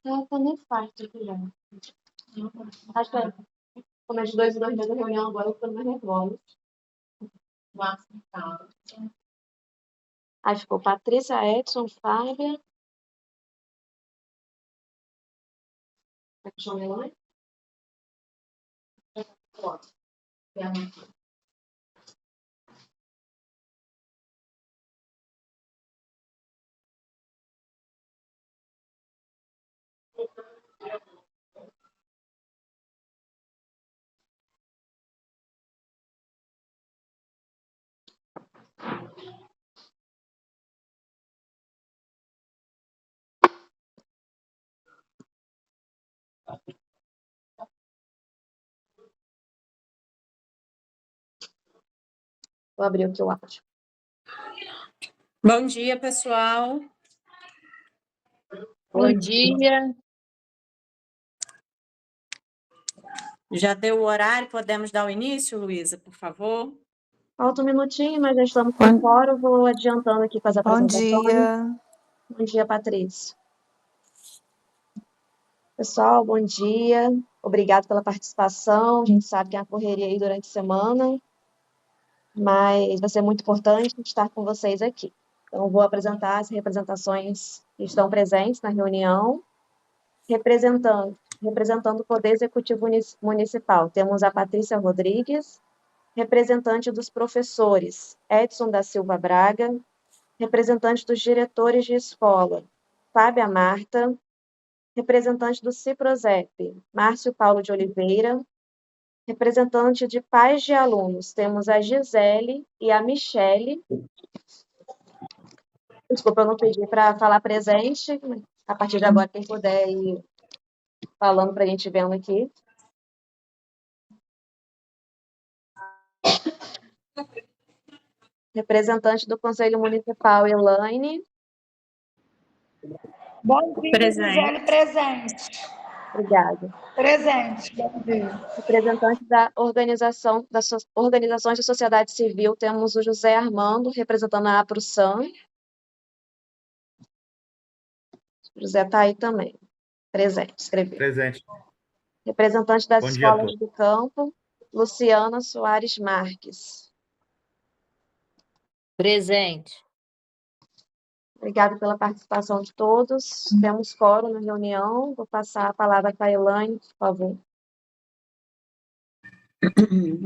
Tá nefasto aqui já. Acho que como é de 2 em 2 meses a reunião agora, eu tô mais nervosa. Aí ficou Patrícia, Edson, Fábia. Vai puxar o melão? Vou abrir aqui o áudio. Bom dia, pessoal. Bom dia. Já deu o horário? Podemos dar o início, Luísa, por favor? Falta um minutinho, mas já estamos com fora. Vou adiantando aqui com as apresentações. Bom dia. Bom dia, Patrícia. Pessoal, bom dia. Obrigado pela participação. A gente sabe que é uma correria aí durante a semana, mas vai ser muito importante estar com vocês aqui. Então, vou apresentar as representações que estão presentes na reunião. Representando o Poder Executivo Municipal, temos a Patrícia Rodrigues, representante dos professores, Edson da Silva Braga, representante dos diretores de escola, Fábia Marta, representante do Ciprozep, Márcio Paulo de Oliveira, representante de pais de alunos, temos a Gisele e a Michele. Desculpa, eu não pedi para falar presente, a partir de agora, quem puder ir falando para a gente vendo aqui. Representante do Conselho Municipal, Elaine. Bom dia, Presente. Gisele, presente. Obrigada. Presente, bom dia. Representante das organizações da sociedade civil, temos o José Armando, representando a APROSAM. O José está aí também. Presente, escreveu. Presente. Representante das Bom dia, escolas do campo, Luciana Soares Marques. Presente. Obrigada pela participação de todos. Temos quórum na reunião. Vou passar a palavra para a Elaine, por favor.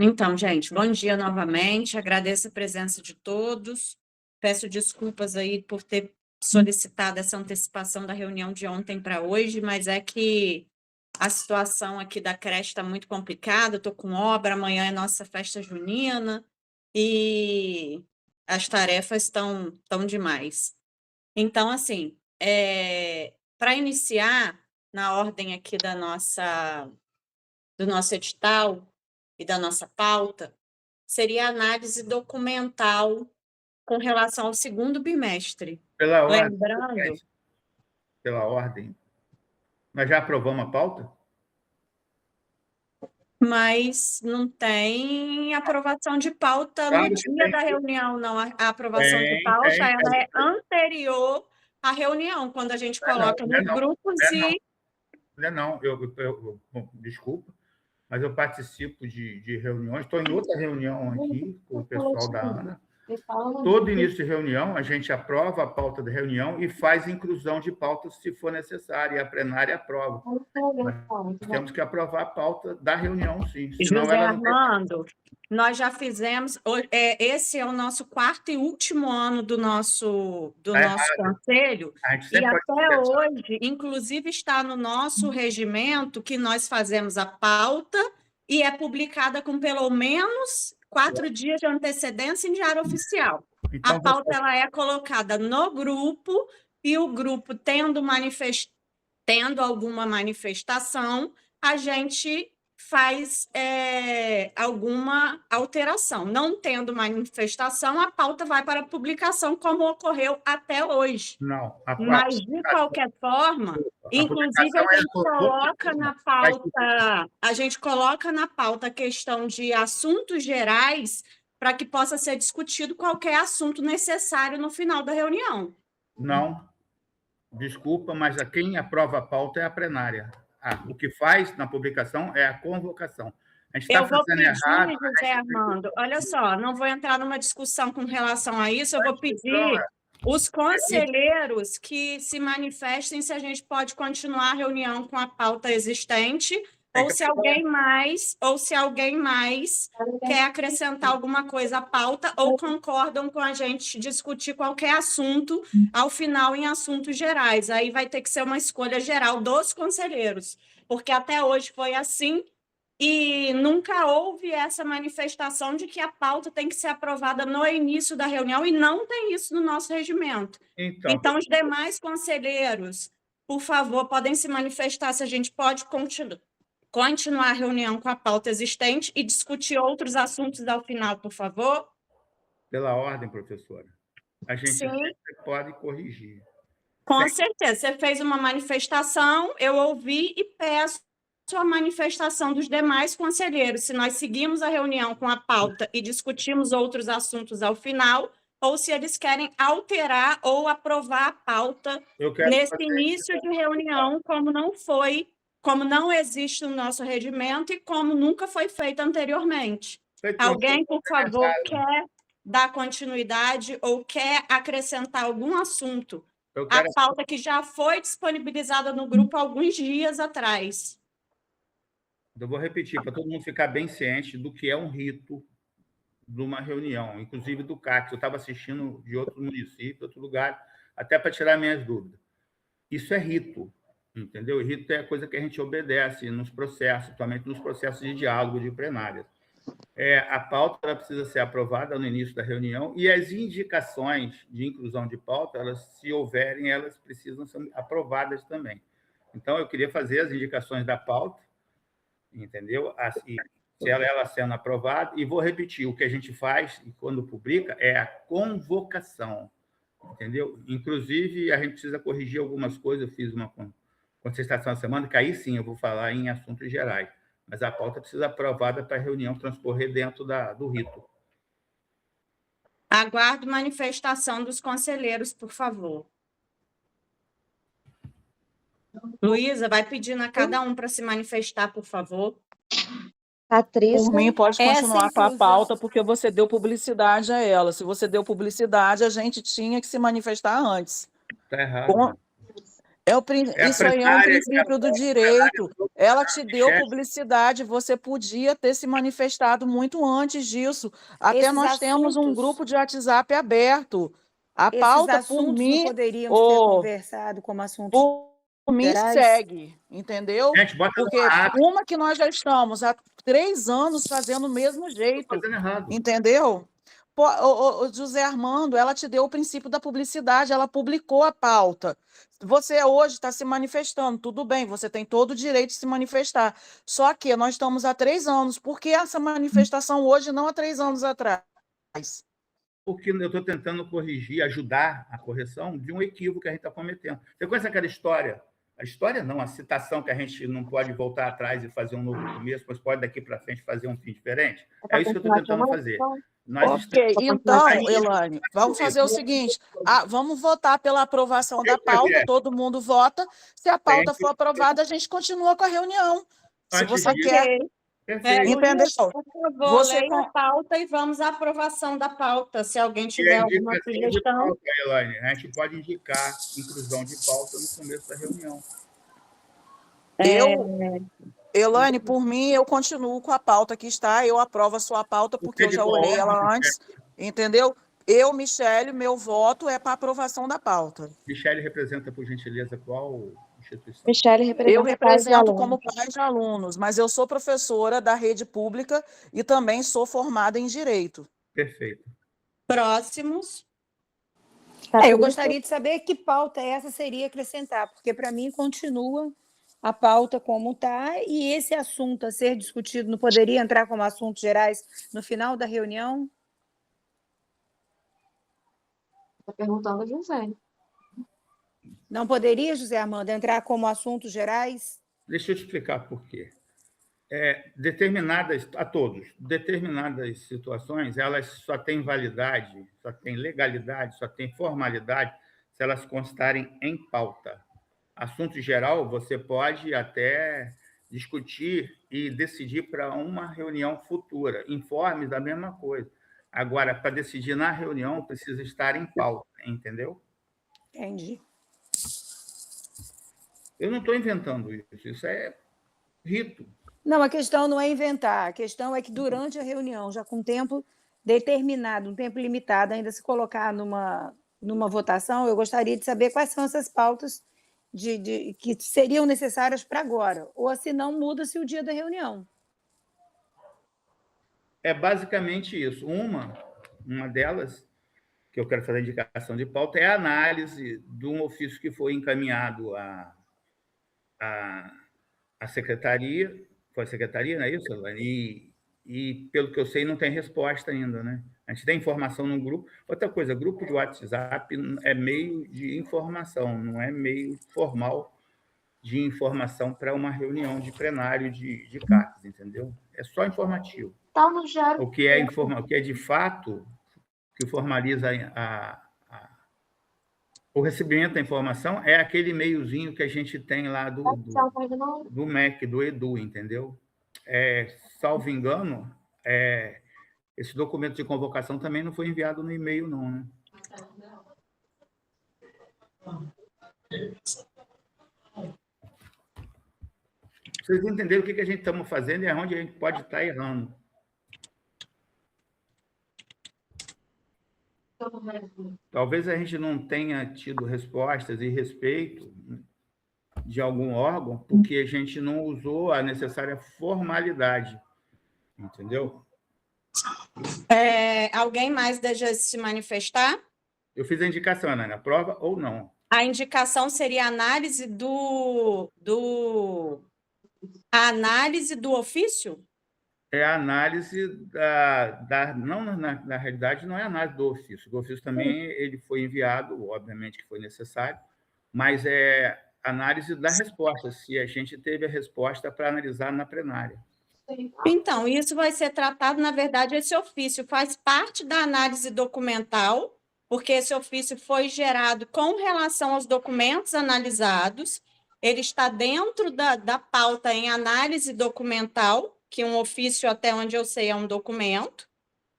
Então, gente, bom dia novamente. Agradeço a presença de todos. Peço desculpas aí por ter solicitado essa antecipação da reunião de ontem para hoje, mas é que a situação aqui da creche está muito complicada. Estou com obra, amanhã é nossa festa junina e as tarefas estão demais. Então, assim, para iniciar, na ordem aqui do nosso edital e da nossa pauta, seria a análise documental com relação ao segundo bimestre. Pela ordem. Lembrando... Pela ordem. Nós já aprovamos a pauta? Mas não tem aprovação de pauta Claro no que dia tem. da reunião, não. A aprovação de pauta ela é anterior à reunião, quando a gente coloca nos grupos e... Não, bom, desculpa, mas eu participo de reuniões, estou em outra reunião aqui com o pessoal da ANA. Todo início de reunião, a gente aprova a pauta da reunião e faz inclusão de pautas se for necessário, e a plenária aprova. Nós temos que aprovar a pauta da reunião, sim. Senão José ela não tem... Armando, nós já fizemos... esse é o nosso quarto e último ano do nosso conselho, e até hoje, inclusive, está no nosso regimento que nós fazemos a pauta e é publicada com pelo menos 4 dias de antecedência em diário oficial. Então, a pauta ela é colocada no grupo e o grupo tendo alguma manifestação, a gente faz alguma alteração. Não tendo manifestação, a pauta vai para a publicação, como ocorreu até hoje. Não. Mas, de qualquer forma, inclusive, a gente coloca na pauta a questão de assuntos gerais para que possa ser discutido qualquer assunto necessário no final da reunião. Não, desculpa, mas quem aprova a pauta é a plenária. O que faz na publicação é a convocação. A gente está fazendo errado. José Armando, olha só, não vou entrar numa discussão com relação a isso, eu vou pedir os conselheiros que se manifestem se a gente pode continuar a reunião com a pauta existente, ou se alguém mais quer acrescentar alguma coisa à pauta, ou concordam com a gente discutir qualquer assunto ao final em assuntos gerais. Aí vai ter que ser uma escolha geral dos conselheiros, porque até hoje foi assim, e nunca houve essa manifestação de que a pauta tem que ser aprovada no início da reunião, e não tem isso no nosso regimento. Então os demais conselheiros, por favor, podem se manifestar se a gente pode continuar a reunião com a pauta existente e discutir outros assuntos ao final, por favor. Pela ordem, professora. A gente sempre pode corrigir. Com certeza. Você fez uma manifestação, eu ouvi e peço a manifestação dos demais conselheiros, se nós seguimos a reunião com a pauta e discutimos outros assuntos ao final, ou se eles querem alterar ou aprovar a pauta nesse início de reunião, como não existe no nosso regimento e como nunca foi feito anteriormente. Alguém, por favor, quer dar continuidade ou quer acrescentar algum assunto à pauta que já foi disponibilizada no grupo há alguns dias atrás? Eu vou repetir, para todo mundo ficar bem ciente do que é um rito de uma reunião, inclusive do CAC. Eu estava assistindo de outro município, outro lugar, até para tirar minhas dúvidas. Isso é rito, entendeu? Rito é a coisa que a gente obedece nos processos, principalmente nos processos de diálogo de plenárias. A pauta ela precisa ser aprovada no início da reunião e as indicações de inclusão de pauta, se houverem, elas precisam ser aprovadas também. Então, eu queria fazer as indicações da pauta, entendeu? Assim, se ela sendo aprovada, e vou repetir, o que a gente faz, quando publica, é a convocação, entendeu? Inclusive, a gente precisa corrigir algumas coisas, eu fiz uma contestação essa semana, que aí sim eu vou falar em assuntos gerais, mas a pauta precisa ser aprovada para a reunião transcorrer dentro do rito. Aguardo manifestação dos conselheiros, por favor. Luísa, vai pedindo a cada um para se manifestar, por favor. Patrícia. Por mim, pode continuar com a pauta, porque você deu publicidade a ela. Se você deu publicidade, a gente tinha que se manifestar antes. Está errado. Isso aí é um princípio do direito. Ela te deu publicidade, você podia ter se manifestado muito antes disso. Até nós temos um grupo de WhatsApp aberto. A pauta, por mim, poderiam ser conversado como assunto. Por mim, segue, entendeu? Gente, porque uma que nós já estamos há 3 anos fazendo o mesmo jeito, entendeu? O José Armando, ela te deu o princípio da publicidade, ela publicou a pauta. Você hoje está se manifestando, tudo bem, você tem todo o direito de se manifestar. Só que nós estamos há 3 anos. Por que essa manifestação hoje, não há 3 anos atrás? Porque eu estou tentando corrigir, ajudar a correção de um equívoco que a gente está cometendo. Você conhece aquela história? A história não, a citação que a gente não pode voltar atrás e fazer um novo começo, mas pode daqui para frente fazer um fim diferente. É isso que eu estou tentando fazer. Ok, então, Elaine, vamos fazer o seguinte, vamos votar pela aprovação da pauta, todo mundo vota, se a pauta for aprovada, a gente continua com a reunião. Se você quer... Entendeu? Por favor, leia a pauta e vamos à aprovação da pauta, se alguém tiver alguma sugestão. Pauta, Elaine, a gente pode indicar inclusão de pauta no começo da reunião. Elaine, por mim, eu continuo com a pauta que está, eu aprovo a sua pauta, porque eu já olhei ela antes, entendeu? Eu, Michele, meu voto é para aprovação da pauta. Michele representa, por gentileza, qual instituição? Michele representa eu represento como pai de alunos, mas eu sou professora da rede pública e também sou formada em Direito. Perfeito. Próximos. Eu gostaria de saber que pauta essa seria acrescentar, porque para mim continua a pauta como está, e esse assunto a ser discutido não poderia entrar como assuntos gerais no final da reunião? Está perguntando a José. Não poderia, José Armando, entrar como assuntos gerais? Deixa eu explicar por quê. determinadas situações, elas só têm validade, só têm legalidade, só têm formalidade se elas constarem em pauta. Assunto geral, você pode até discutir e decidir para uma reunião futura. Informes da mesma coisa. Agora, para decidir na reunião, precisa estar em pauta, entendeu? Entendi. Eu não estou inventando isso, isso é rito. Não, a questão não é inventar, a questão é que durante a reunião, já com tempo determinado, um tempo limitado, ainda se colocar numa votação, eu gostaria de saber quais são essas pautas que seriam necessárias para agora, ou se não, muda-se o dia da reunião. É basicamente isso. Uma delas, que eu quero fazer a indicação de pauta, é a análise de um ofício que foi encaminhado à secretaria. Foi a secretaria, não é isso, Elane? E, pelo que eu sei, não tem resposta ainda, né? A gente tem informação no grupo. Outra coisa, grupo de WhatsApp é meio de informação, não é meio formal de informação para uma reunião de plenário de CACs, entendeu? É só informativo. O que é de fato, que formaliza o recebimento da informação é aquele e-mailzinho que a gente tem lá do MEC, do Edu, entendeu? Salvo engano, esse documento de convocação também não foi enviado no e-mail, não, né? Vocês entenderam o que a gente estamos fazendo e onde a gente pode estar errando. Talvez a gente não tenha tido respostas e respeito de algum órgão porque a gente não usou a necessária formalidade, entendeu? Alguém mais deseja se manifestar? Eu fiz a indicação, Ana, aprova ou não? A indicação seria a análise a análise do ofício? É a análise não, na realidade, não é a análise do ofício. O ofício também ele foi enviado, obviamente que foi necessário, mas é análise da resposta, se a gente teve a resposta para analisar na plenária. Então, isso vai ser tratado, na verdade, esse ofício faz parte da análise documental, porque esse ofício foi gerado com relação aos documentos analisados, ele está dentro da pauta em análise documental, que um ofício, até onde eu sei, é um documento,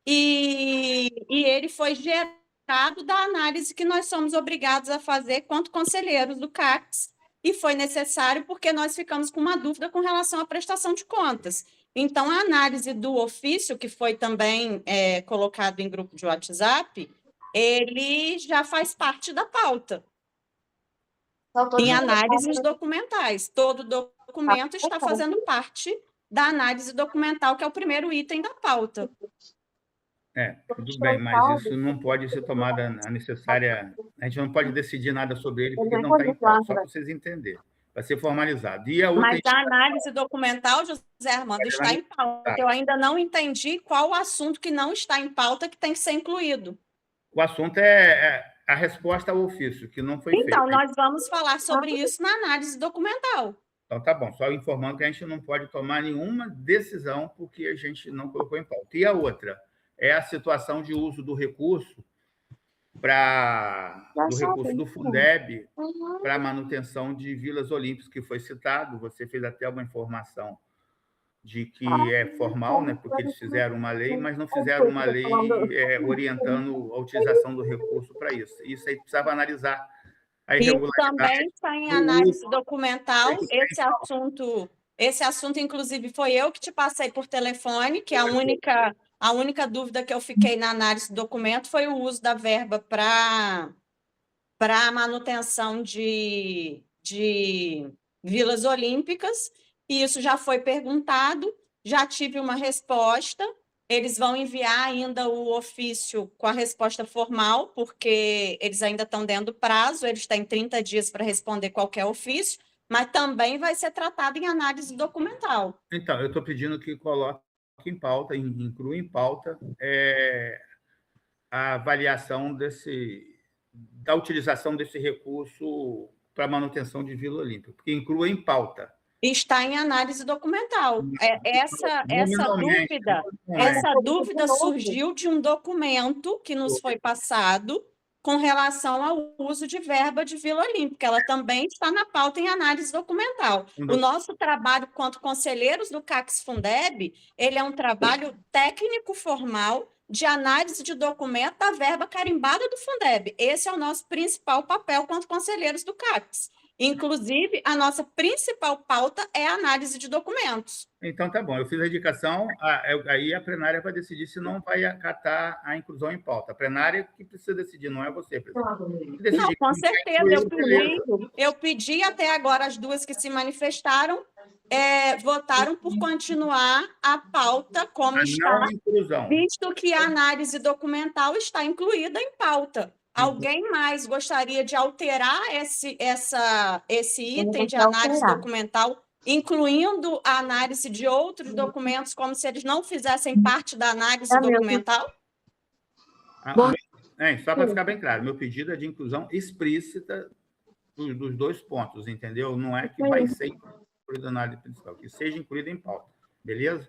e ele foi gerado da análise que nós somos obrigados a fazer quanto conselheiros do CACs, e foi necessário porque nós ficamos com uma dúvida com relação à prestação de contas. Então, a análise do ofício, que foi também colocado em grupo de WhatsApp, ele já faz parte da pauta. Em análises documentais. Todo documento está fazendo parte da análise documental, que é o primeiro item da pauta. Tudo bem, mas isso não pode ser tomada a necessária... A gente não pode decidir nada sobre ele, porque não está em pauta, só para vocês entenderem. Vai ser formalizado. Mas a análise documental, José Armando, está em pauta. Eu ainda não entendi qual o assunto que não está em pauta que tem que ser incluído. O assunto é a resposta ao ofício, que não foi feita. Então, nós vamos falar sobre isso na análise documental. Então, tá bom. Só informando que a gente não pode tomar nenhuma decisão porque a gente não colocou em pauta. E a outra é a situação de uso do recurso do Fundeb para a manutenção de vilas olímpicas, que foi citado. Você fez até uma informação de que é formal, né, porque eles fizeram uma lei, mas não fizeram uma lei orientando a utilização do recurso para isso. Isso aí precisava analisar a irregularidade. Isso também está em análise documental. Esse assunto, inclusive, foi eu que te passei por telefone, que a única dúvida que eu fiquei na análise do documento foi o uso da verba para a manutenção de vilas olímpicas, e isso já foi perguntado, já tive uma resposta, eles vão enviar ainda o ofício com a resposta formal, porque eles ainda estão dentro do prazo, eles têm 30 dias para responder qualquer ofício, mas também vai ser tratado em análise documental. Então, eu estou pedindo que coloque em pauta, inclua em pauta a avaliação da utilização desse recurso para manutenção de Vila Olímpica, porque inclua em pauta. Está em análise documental. Essa Nominalmente, dúvida surgiu de um documento que nos foi passado com relação ao uso de verba de Vila Olímpica. Ela também está na pauta em análise documental. O nosso trabalho, quanto conselheiros do CACS-Fundeb, ele é um trabalho técnico formal de análise de documento da verba carimbada do Fundeb. Esse é o nosso principal papel quanto conselheiros do CACS. Inclusive, a nossa principal pauta é a análise de documentos. Então, tá bom. Eu fiz a indicação, aí a plenária vai decidir se não vai acatar a inclusão em pauta. A plenária que precisa decidir, não é você, presidente. Não, com certeza. Eu pedi até agora as duas que se manifestaram, votaram por continuar a pauta como está, visto que a análise documental está incluída em pauta. Alguém mais gostaria de alterar esse item de análise documental, incluindo a análise de outros documentos, como se eles não fizessem parte da análise documental? Só para ficar bem claro, meu pedido é de inclusão explícita dos dois pontos, entendeu? Não é que vai ser incluído na análise principal, que seja incluído em pauta, beleza?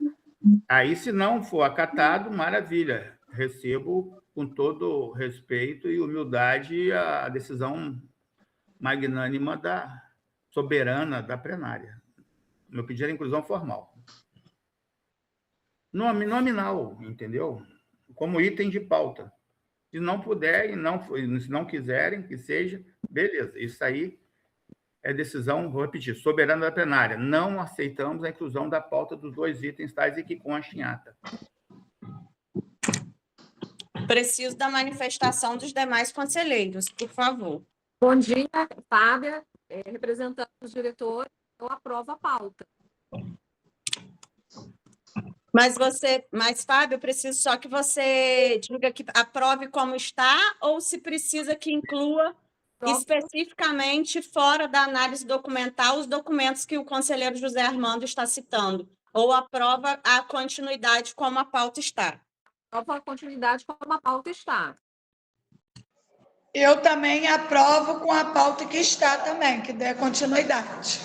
Aí, se não for acatado, maravilha, recebo com todo respeito e humildade a decisão magnânima soberana da plenária. Meu pedido é inclusão formal. Nominal, entendeu? Como item de pauta. Se não puderem, se não quiserem que seja, beleza. Isso aí é decisão, vou repetir, soberana da plenária. Não aceitamos a inclusão da pauta dos dois itens tais e que conste em ata. Preciso da manifestação dos demais conselheiros, por favor. Bom dia, Fábia, representando os diretores, eu aprovo a pauta. Mas, Fábio, eu preciso só que você diga que aprove como está ou se precisa que inclua especificamente, fora da análise documental, os documentos que o conselheiro José Armando está citando, ou aprova a continuidade como a pauta está. Aprova a continuidade como a pauta está. Eu também aprovo com a pauta que está também, que dê continuidade.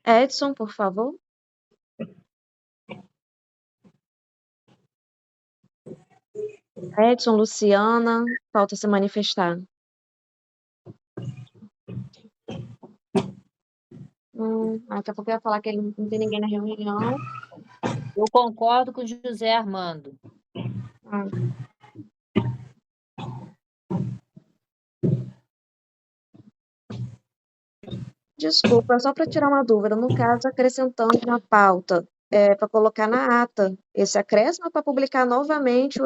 Edson, por favor. Edson, Luciana, falta se manifestar. Daqui a pouco eu ia falar que ele não tem ninguém na reunião. Eu concordo com o José Armando. Desculpa, só para tirar uma dúvida. No caso, acrescentando na pauta, para colocar na ata esse acréscimo ou para publicar novamente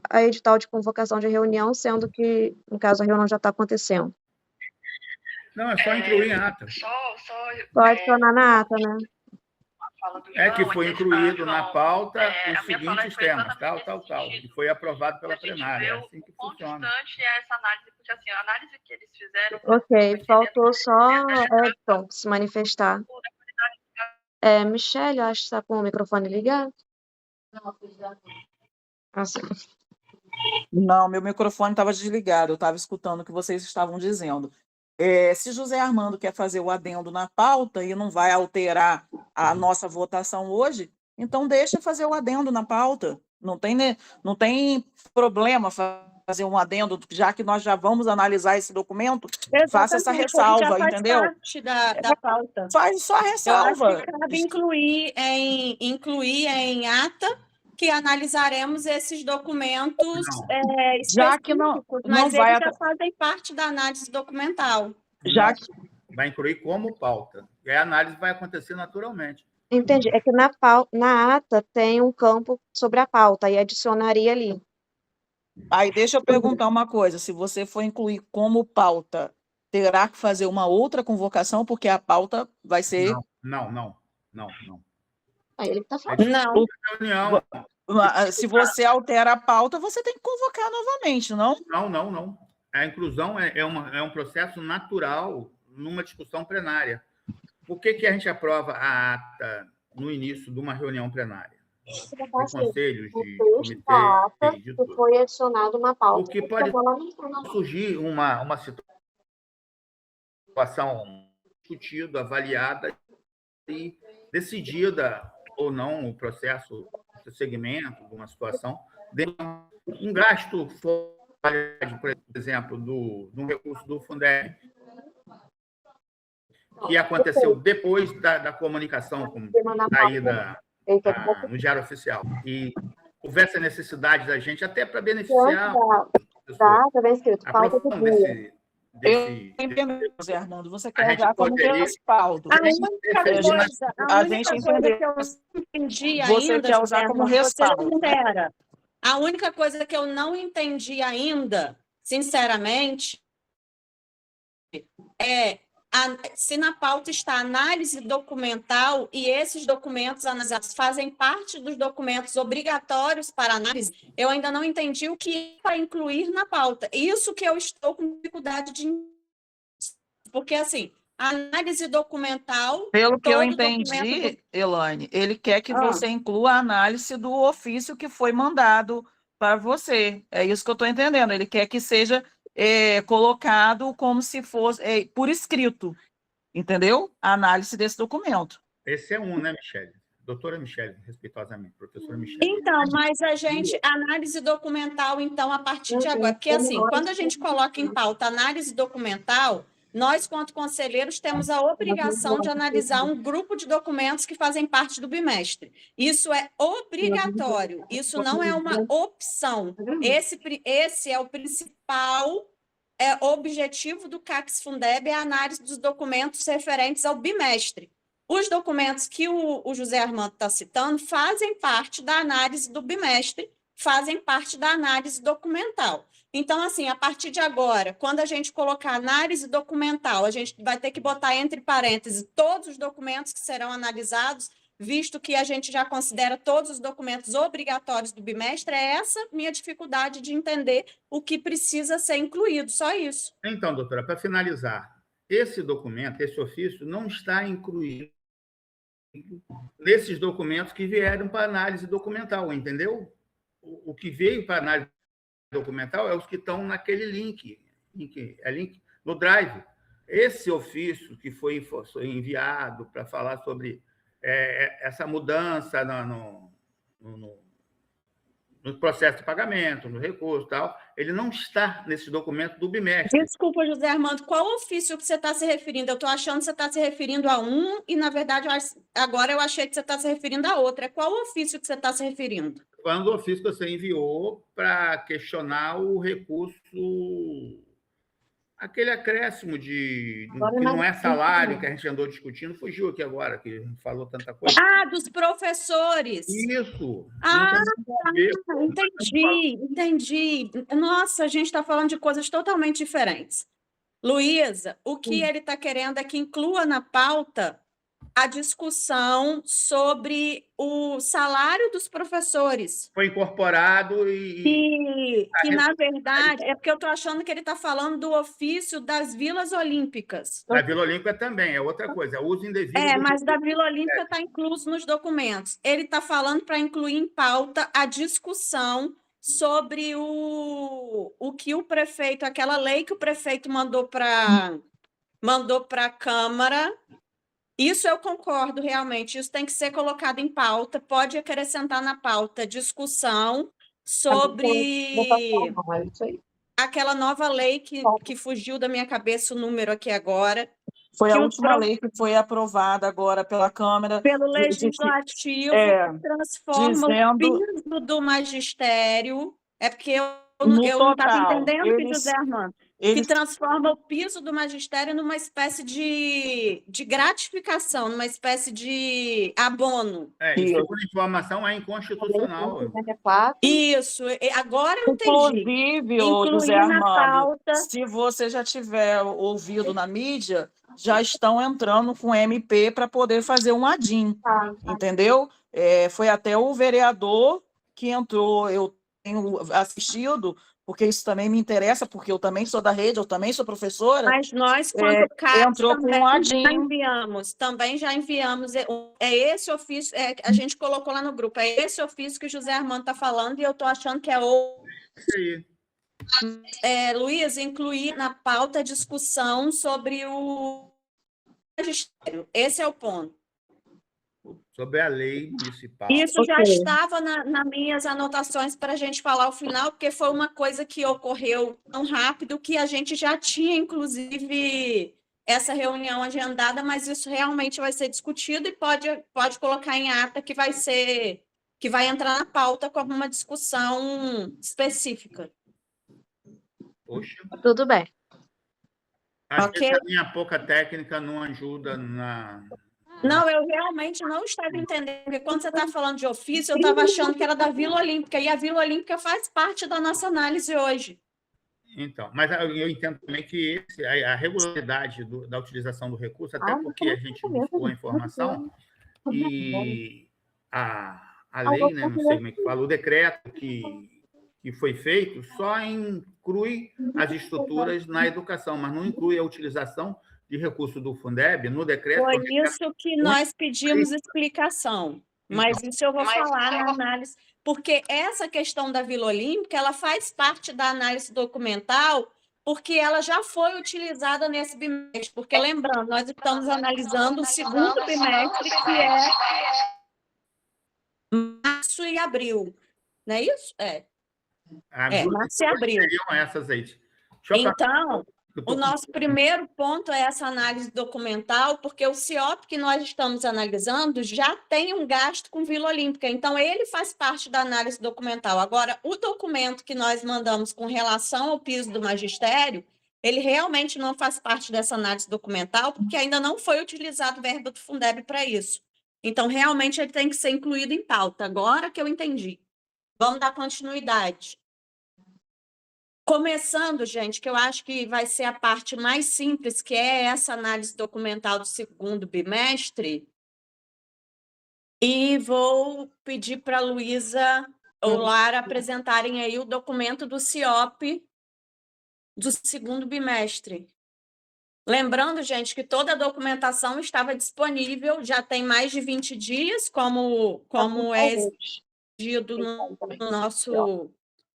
a edital de convocação de reunião, sendo que, no caso, a reunião já está acontecendo? Não, é só incluir em ata. Só adicionar na ata, né? É que foi incluído na pauta os seguintes temas, tal, e foi aprovado pela plenária. É assim que funciona. Importante é essa análise, porque assim, a análise que eles fizeram... Ok, faltou só Edson se manifestar. Michele, eu acho que está com o microfone ligado. Não, meu microfone estava desligado, eu estava escutando o que vocês estavam dizendo. Se José Armando quer fazer o adendo na pauta e não vai alterar a nossa votação hoje, então deixa fazer o adendo na pauta. Não tem problema fazer um adendo, já que nós já vamos analisar esse documento, faça essa ressalva, entendeu? Parte da pauta. Faz só a ressalva. Eu acho que cabe incluir em ata que analisaremos esses documentos já que não mas vai eles já fazem parte da análise documental. Já que... Vai incluir como pauta. E a análise vai acontecer naturalmente. Entendi. É que na ata tem um campo sobre a pauta, e adicionaria ali. Aí deixa eu perguntar uma coisa, se você for incluir como pauta, terá que fazer uma outra convocação, porque a pauta vai ser... Não. Aí ele está falando. Não. Se você altera a pauta, você tem que convocar novamente, não? Não. A inclusão é um processo natural numa discussão plenária. Por que a gente aprova a ata no início de uma reunião plenária? De conselhos, de comitê, de tudo. Foi adicionado uma pauta. Porque pode surgir uma situação situação discutida, avaliada e decidida ou não o processo de segmento de uma situação, um gasto fora, por exemplo, do recurso do Fundeb, que aconteceu depois da comunicação com saída no Diário Oficial, e houvesse a necessidade da gente, até para beneficiar tá bem escrito, pauta do dia. Eu entendo, José Armando, você quer usar como respaldo. A única coisa que eu não entendi ainda, você quer usar como respaldo. A única coisa que eu não entendi ainda, sinceramente, é se na pauta está análise documental e esses documentos analisados fazem parte dos documentos obrigatórios para análise, eu ainda não entendi o que é para incluir na pauta. Isso que eu estou com dificuldade de entender. Porque, assim, a análise documental... Pelo que eu entendi, Elaine, ele quer que você inclua a análise do ofício que foi mandado para você. É isso que eu estou entendendo. Ele quer que seja colocado como se fosse por escrito, entendeu? A análise desse documento. Esse é um, né, Michele? Doutora Michele, respeitosamente, professora Michele. Então, mas análise documental, então, a partir de agora, porque assim, quando a gente coloca em pauta análise documental, nós, quanto conselheiros, temos a obrigação de analisar um grupo de documentos que fazem parte do bimestre. Isso é obrigatório, isso não é uma opção. Esse é o principal objetivo do CACS Fundeb, é a análise dos documentos referentes ao bimestre. Os documentos que o José Armando está citando fazem parte da análise do bimestre, fazem parte da análise documental. Então, assim, a partir de agora, quando a gente colocar análise documental, a gente vai ter que botar entre parênteses todos os documentos que serão analisados, visto que a gente já considera todos os documentos obrigatórios do bimestre. É essa minha dificuldade de entender o que precisa ser incluído, só isso. Então, doutora, para finalizar, esse documento, esse ofício, não está incluído nesses documentos que vieram para análise documental, entendeu? O que veio para análise documental é os que estão naquele link no Drive. Esse ofício que foi enviado para falar sobre essa mudança no processo de pagamento, no recurso e tal, ele não está nesse documento do bimestre. Desculpa, José Armando, qual ofício que você está se referindo? Eu estou achando que você está se referindo a um e, na verdade, agora eu achei que você está se referindo a outro. Qual ofício que você está se referindo? Falando do ofício que você enviou para questionar o recurso, aquele acréscimo que não é salário, que a gente andou discutindo, fugiu aqui agora, que falou tanta coisa. Dos professores. Isso. Entendi. Nossa, a gente está falando de coisas totalmente diferentes. Luísa, o que ele está querendo é que inclua na pauta a discussão sobre o salário dos professores. Foi incorporado que na verdade, é porque eu estou achando que ele está falando do ofício das Vilas Olímpicas. Da Vila Olímpica também, é outra coisa, é uso indevido. Mas da Vila Olímpica está incluso nos documentos. Ele está falando para incluir em pauta a discussão sobre o que o prefeito, aquela lei que o prefeito mandou para a Câmara. Isso eu concordo, realmente. Isso tem que ser colocado em pauta. Pode acrescentar na pauta discussão sobre aquela nova lei que fugiu da minha cabeça o número aqui agora. Foi a última lei que foi aprovada agora pela Câmara. Pelo Legislativo, que transforma o piso do magistério. É porque eu não estava entendendo, José Armando. Que transforma o piso do magistério numa espécie de gratificação, numa espécie de abono. Segundo a informação, é inconstitucional. Isso, agora eu entendi. Inclusive, José Armando, se você já tiver ouvido na mídia, já estão entrando com MP para poder fazer um ADIM, entendeu? Foi até o vereador que entrou, eu tenho assistido, porque isso também me interessa, porque eu também sou da rede, eu também sou professora. Mas nós, quando entrou com um ADIM. Também já enviamos. Esse ofício, a gente colocou lá no grupo, é esse ofício que o José Armando está falando, e eu estou achando que é outro. Isso aí. Luiz, incluir na pauta a discussão sobre o magistério. Esse é o ponto. Sobre a lei municipal. Isso já estava nas minhas anotações para a gente falar ao final, porque foi uma coisa que ocorreu tão rápido que a gente já tinha, inclusive, essa reunião agendada, mas isso realmente vai ser discutido e pode colocar em ata que vai entrar na pauta como uma discussão específica. Poxa. Tudo bem. Às vezes a minha pouca técnica não ajuda na... Não, eu realmente não estava entendendo, porque quando você está falando de ofício, eu estava achando que era da Vila Olímpica, e a Vila Olímpica faz parte da nossa análise hoje. Então, mas eu entendo também que a regularidade da utilização do recurso, até porque a gente buscou a informação, e a lei, né, não sei como é que fala, o decreto que foi feito só inclui as estruturas na educação, mas não inclui a utilização de recurso do Fundeb no decreto. Foi isso que nós pedimos explicação, mas isso eu vou falar na análise, porque essa questão da Vila Olímpica, ela faz parte da análise documental, porque ela já foi utilizada nesse bimestre, porque lembrando, nós estamos analisando o segundo bimestre, que é março e abril, não é isso? Março e abril. Essas aí. Então, o nosso primeiro ponto é essa análise documental, porque o CIOP que nós estamos analisando já tem um gasto com Vila Olímpica, então ele faz parte da análise documental. Agora, o documento que nós mandamos com relação ao piso do magistério, ele realmente não faz parte dessa análise documental, porque ainda não foi utilizado verba do Fundeb para isso. Então, realmente, ele tem que ser incluído em pauta. Agora que eu entendi. Vamos dar continuidade. Começando, gente, que eu acho que vai ser a parte mais simples, que é essa análise documental do segundo bimestre, e vou pedir para a Luísa ou Lara apresentarem aí o documento do CIOP do segundo bimestre. Lembrando, gente, que toda a documentação estava disponível, já tem mais de 20 dias, como é exigido no nosso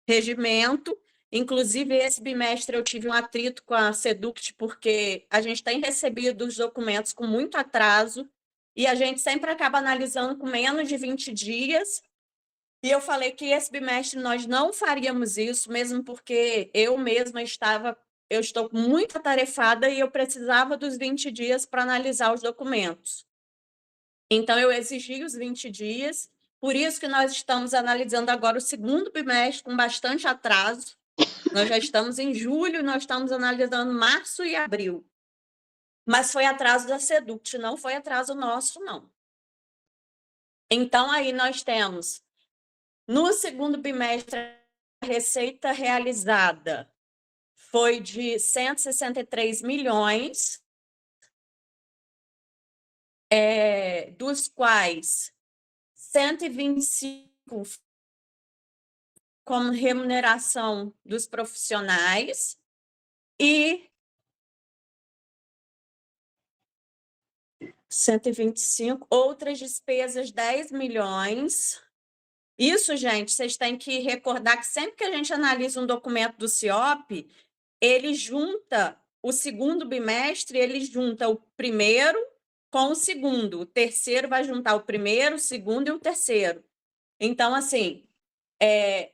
regimento. Inclusive, esse bimestre eu tive um atrito com a Seduct, porque a gente tem recebido os documentos com muito atraso e a gente sempre acaba analisando com menos de 20 dias. E eu falei que esse bimestre nós não faríamos isso, mesmo porque eu mesma estou muito atarefada e eu precisava dos 20 dias para analisar os documentos. Então, eu exigi os 20 dias, por isso que nós estamos analisando agora o segundo bimestre com bastante atraso. Nós já estamos em julho, nós estamos analisando março e abril. Mas foi atraso da Seduct, não foi atraso nosso, não. Então, aí nós temos, no segundo bimestre, a receita realizada foi de 163 milhões, dos quais 125 como remuneração dos profissionais e 125 outras despesas, 10 milhões. Isso, gente, vocês têm que recordar que sempre que a gente analisa um documento do CIOP, ele junta o segundo bimestre, ele junta o primeiro com o segundo. O terceiro vai juntar o primeiro, o segundo e o terceiro. Então, assim,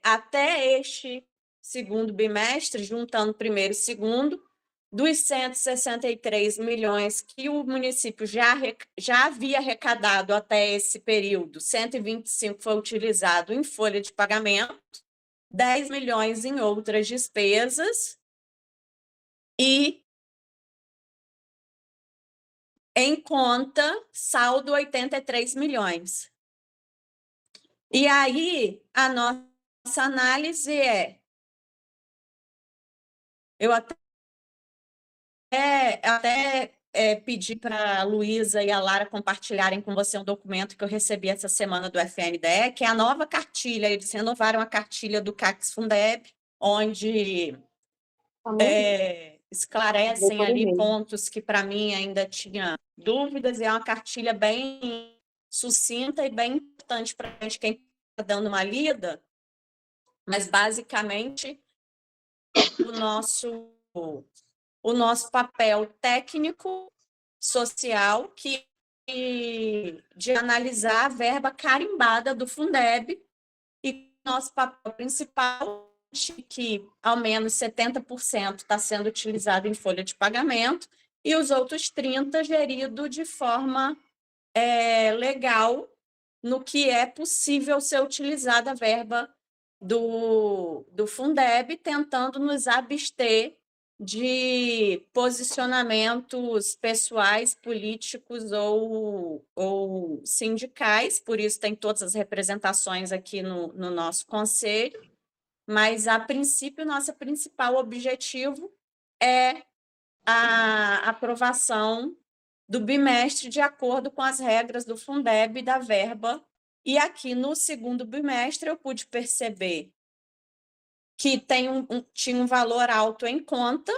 até este segundo bimestre, juntando primeiro e segundo, dos 163 milhões que o município já havia arrecadado até esse período, 125 foi utilizado em folha de pagamento, 10 milhões em outras despesas e em conta, saldo 83 milhões. E aí, a nossa análise eu até pedi para a Luísa e a Lara compartilharem com você um documento que eu recebi essa semana do FNDE, que é a nova cartilha. Eles renovaram a cartilha do CACS Fundeb, onde esclarecem ali pontos que, para mim, ainda tinha dúvidas, e é uma cartilha bem sucinta e bem importante para a gente, quem está dando uma lida, mas, basicamente, o nosso papel técnico, social, de analisar a verba carimbada do Fundeb, e nosso papel principal, que ao menos 70% está sendo utilizado em folha de pagamento, e os outros 30% gerido de forma legal, no que é possível ser utilizada a verba do Fundeb, tentando nos abster de posicionamentos pessoais, políticos ou sindicais, por isso tem todas as representações aqui no nosso conselho, mas, a princípio, nosso principal objetivo é a aprovação do bimestre de acordo com as regras do Fundeb e da verba. E aqui, no segundo bimestre, eu pude perceber que tinha um valor alto em conta,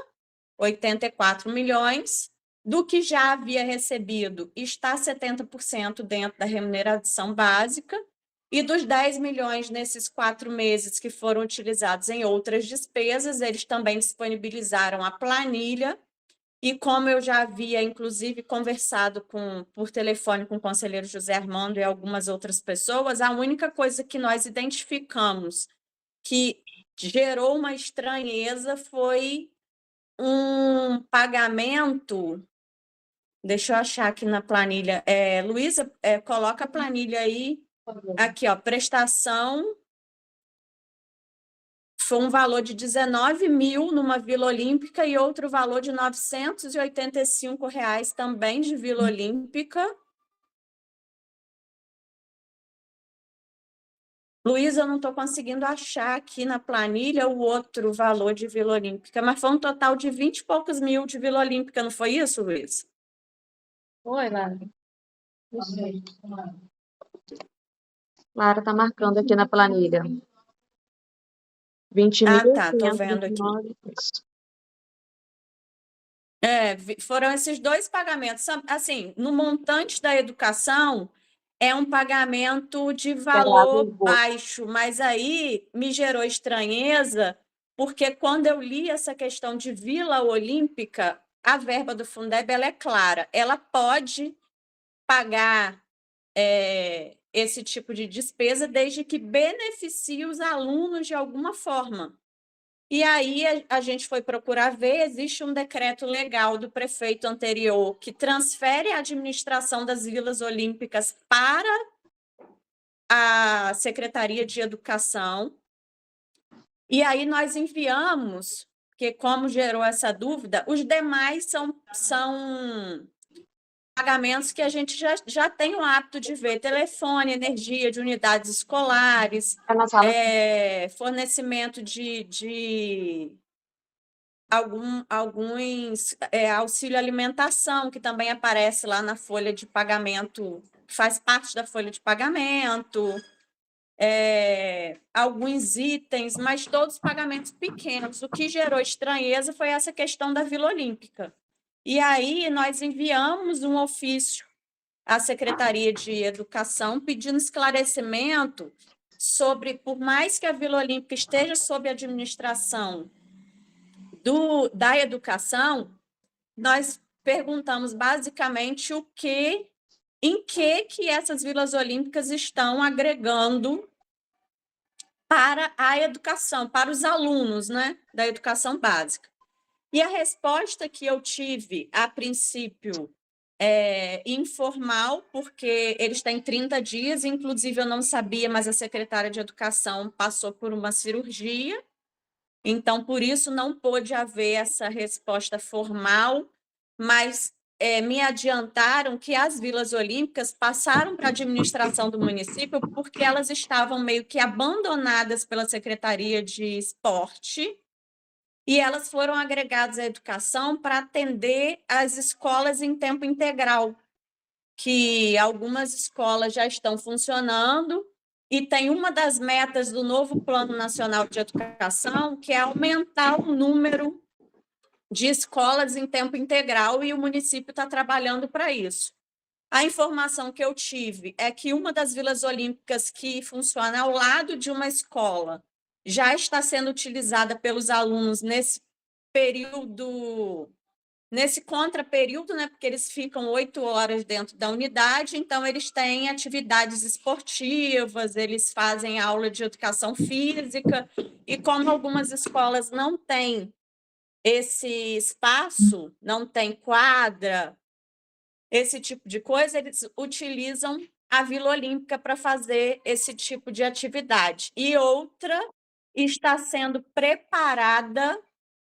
84 milhões, do que já havia recebido, está 70% dentro da remuneração básica, e dos 10 milhões nesses 4 meses que foram utilizados em outras despesas, eles também disponibilizaram a planilha, e como eu já havia, inclusive, conversado por telefone com o conselheiro José Armando e algumas outras pessoas, a única coisa que nós identificamos que gerou uma estranheza foi um pagamento. Deixa eu achar aqui na planilha. Luísa, coloca a planilha aí. Aqui, ó, prestação. Foi um valor de 19 mil numa Vila Olímpica e outro valor de R$ 985 também de Vila Olímpica. Luísa, eu não estou conseguindo achar aqui na planilha o outro valor de Vila Olímpica, mas foi um total de 20 e poucos mil de Vila Olímpica, não foi isso, Luísa? Oi, Lara. Não sei. Lara está marcando aqui na planilha. 20 mil. Tá, estou vendo aqui. Foram esses 2 pagamentos. Assim, no montante da educação, é um pagamento de valor baixo, mas aí me gerou estranheza, porque quando eu li essa questão de Vila Olímpica, a verba do Fundeb ela é clara, ela pode pagar esse tipo de despesa desde que beneficie os alunos de alguma forma. E aí a gente foi procurar ver, existe um decreto legal do prefeito anterior que transfere a administração das vilas olímpicas para a Secretaria de Educação. E aí nós enviamos, porque como gerou essa dúvida, os demais são pagamentos que a gente já tem o hábito de ver: telefone, energia de unidades escolares, fornecimento de alguns auxílio alimentação, que também aparece lá na folha de pagamento, que faz parte da folha de pagamento, alguns itens, mas todos pagamentos pequenos. O que gerou estranheza foi essa questão da Vila Olímpica. E aí nós enviamos um ofício à Secretaria de Educação pedindo esclarecimento sobre, por mais que a Vila Olímpica esteja sob a administração da educação, nós perguntamos basicamente em que essas vilas olímpicas estão agregando para a educação, para os alunos, né, da educação básica. E a resposta que eu tive, a princípio, informal, porque eles têm 30 dias, inclusive eu não sabia, mas a secretária de Educação passou por uma cirurgia, então, por isso, não pôde haver essa resposta formal, mas me adiantaram que as vilas olímpicas passaram para a administração do município porque elas estavam meio que abandonadas pela Secretaria de Esporte, e elas foram agregadas à educação para atender as escolas em tempo integral, que algumas escolas já estão funcionando, e tem uma das metas do novo Plano Nacional de Educação, que é aumentar o número de escolas em tempo integral, e o município está trabalhando para isso. A informação que eu tive é que uma das vilas olímpicas que funciona ao lado de uma escola já está sendo utilizada pelos alunos nesse período, nesse contraperíodo, né? Porque eles ficam 8 horas dentro da unidade, então eles têm atividades esportivas, eles fazem aula de educação física, e como algumas escolas não têm esse espaço, não tem quadra, esse tipo de coisa, eles utilizam a Vila Olímpica para fazer esse tipo de atividade. E outra está sendo preparada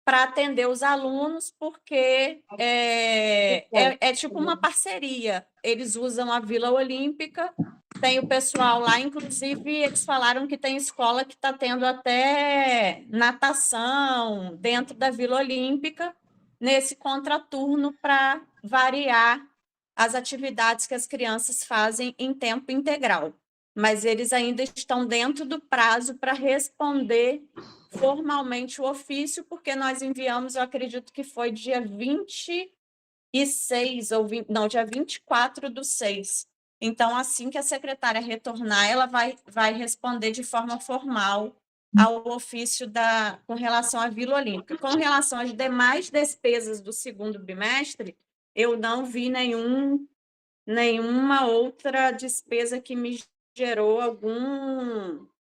para atender os alunos, porque é tipo uma parceria. Eles usam a Vila Olímpica, tem o pessoal lá, inclusive eles falaram que tem escola que está tendo até natação dentro da Vila Olímpica, nesse contraturno para variar as atividades que as crianças fazem em tempo integral. Mas eles ainda estão dentro do prazo para responder formalmente o ofício, porque nós enviamos, eu acredito que foi dia 26, dia 24/6. Então, assim que a secretária retornar, ela vai responder de forma formal ao ofício com relação à Vila Olímpica. Com relação às demais despesas do segundo bimestre, eu não vi nenhuma outra despesa que me gerou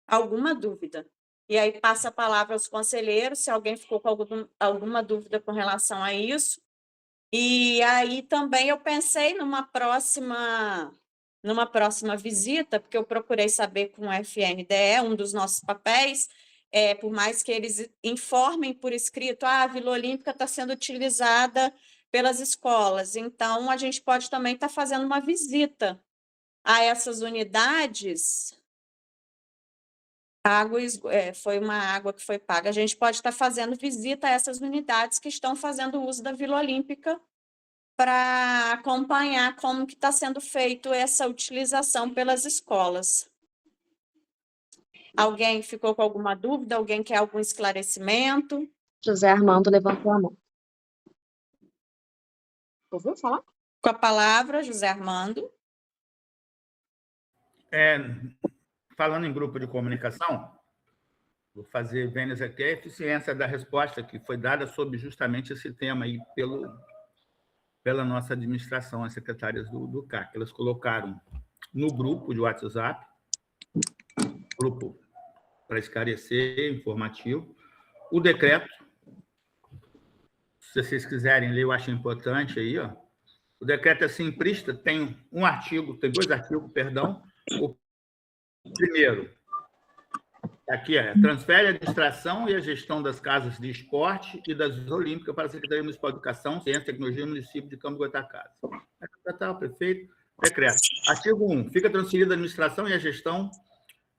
alguma dúvida. E aí passa a palavra aos conselheiros, se alguém ficou com alguma dúvida com relação a isso. E aí também eu pensei numa próxima visita, porque eu procurei saber com o FNDE, um dos nossos papéis, por mais que eles informem por escrito, a Vila Olímpica está sendo utilizada pelas escolas, então a gente pode também estar fazendo uma visita a essas unidades. Foi uma água que foi paga. A gente pode estar fazendo visita a essas unidades que estão fazendo uso da Vila Olímpica para acompanhar como que está sendo feito essa utilização pelas escolas. Alguém ficou com alguma dúvida? Alguém quer algum esclarecimento? José Armando levantou a mão. Ouviu falar? Com a palavra, José Armando. Falando em grupo de comunicação, vou fazer vênias aqui a eficiência da resposta que foi dada sobre justamente esse tema aí pela nossa administração, as secretárias do CAC. Elas colocaram no grupo de WhatsApp, grupo para esclarecer, informativo, o decreto. Se vocês quiserem ler, eu acho importante aí, ó. O decreto é simplista, tem dois artigos, perdão. O primeiro, aqui transfere a administração e a gestão das casas de esporte e das olímpicas para a Secretaria Municipal de Educação, Ciência e Tecnologia do município de Campo de Goytacazes. Prefeito, decreto. Artigo 1. Fica transferida a administração e a gestão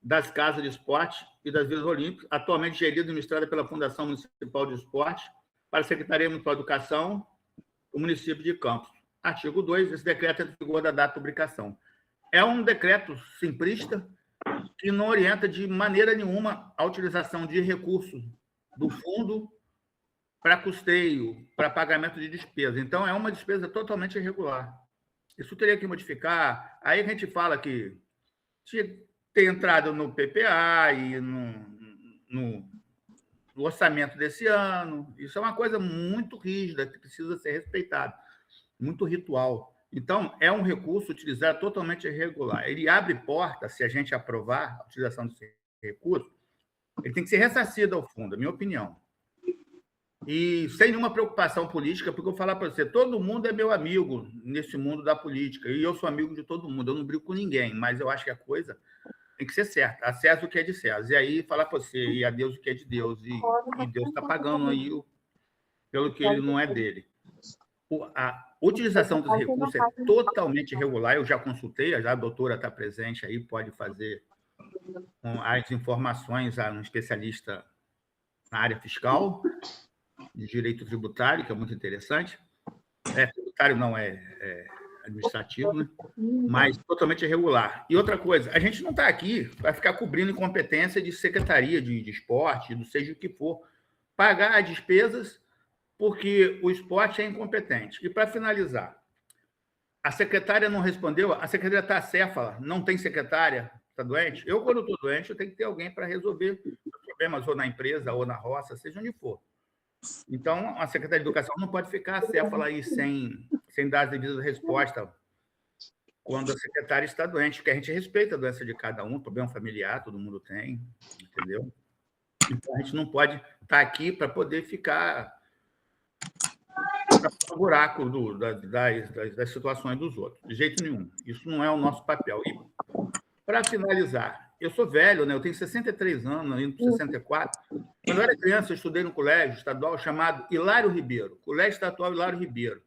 das casas de esporte e das vilas olímpicas, atualmente gerida e administrada pela Fundação Municipal de Esporte, para a Secretaria Municipal de Educação do município de Campos. Artigo 2. Esse decreto é de vigor da data de publicação. É um decreto simplista que não orienta de maneira nenhuma a utilização de recursos do fundo para custeio, para pagamento de despesas. Então, é uma despesa totalmente irregular. Isso teria que modificar. Aí a gente fala que ter entrado no PPA e no orçamento desse ano. Isso é uma coisa muito rígida, que precisa ser respeitada, muito ritual. Então, é um recurso utilizado totalmente irregular. Ele abre porta, se a gente aprovar a utilização desse recurso, ele tem que ser ressarcido ao fundo, é a minha opinião. E sem nenhuma preocupação política, porque eu vou falar para você, todo mundo é meu amigo nesse mundo da política, e eu sou amigo de todo mundo, eu não brigo com ninguém, mas eu acho que a coisa tem que ser certa. A César o que é de César. E aí falar para você, e a Deus o que é de Deus. E Deus está pagando aí pelo que ele não é dele. A utilização dos recursos é totalmente irregular. Eu já consultei, a doutora está presente aí, pode fazer as informações a um especialista na área fiscal, de direito tributário, que é muito interessante. Tributário não é administrativo, né? Mas totalmente irregular. E outra coisa, a gente não está aqui para ficar cobrindo incompetência de secretaria de esporte, do seja o que for, pagar as despesas porque o esporte é incompetente. E, para finalizar, a secretária não respondeu, a secretária está acéfala, não tem secretária, está doente? Eu, quando estou doente, eu tenho que ter alguém para resolver problemas ou na empresa, ou na roça, seja onde for. Então, a Secretaria de Educação não pode ficar acéfala aí sem dar as devidas respostas quando a secretária está doente, porque a gente respeita a doença de cada um, problema familiar, todo mundo tem, entendeu? Então, a gente não pode estar aqui para poder ficar no buraco das situações dos outros, de jeito nenhum. Isso não é o nosso papel. E, para finalizar, eu sou velho, né? Eu tenho 63 anos, indo para 64. Quando eu era criança, eu estudei no colégio estadual chamado Hilário Ribeiro, Colégio Estadual Hilário Ribeiro.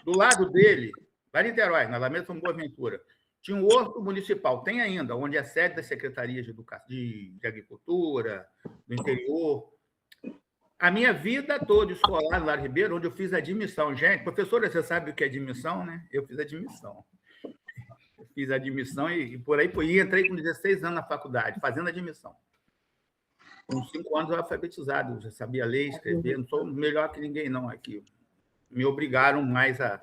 Do lado dele, lá em Niterói, na Alameda São Boaventura, tinha um horto municipal, tem ainda, onde é sede das secretarias de Educação, de Agricultura, do interior. A minha vida toda escolar, Hilário Ribeiro, onde eu fiz admissão. Gente, professora, você sabe o que é admissão, né? Eu fiz admissão. Fiz admissão e por aí foi. E entrei com 16 anos na faculdade, fazendo admissão. Com 5 anos eu alfabetizado, já sabia ler, escrever, não sou melhor que ninguém, não, aqui. Me obrigaram mais a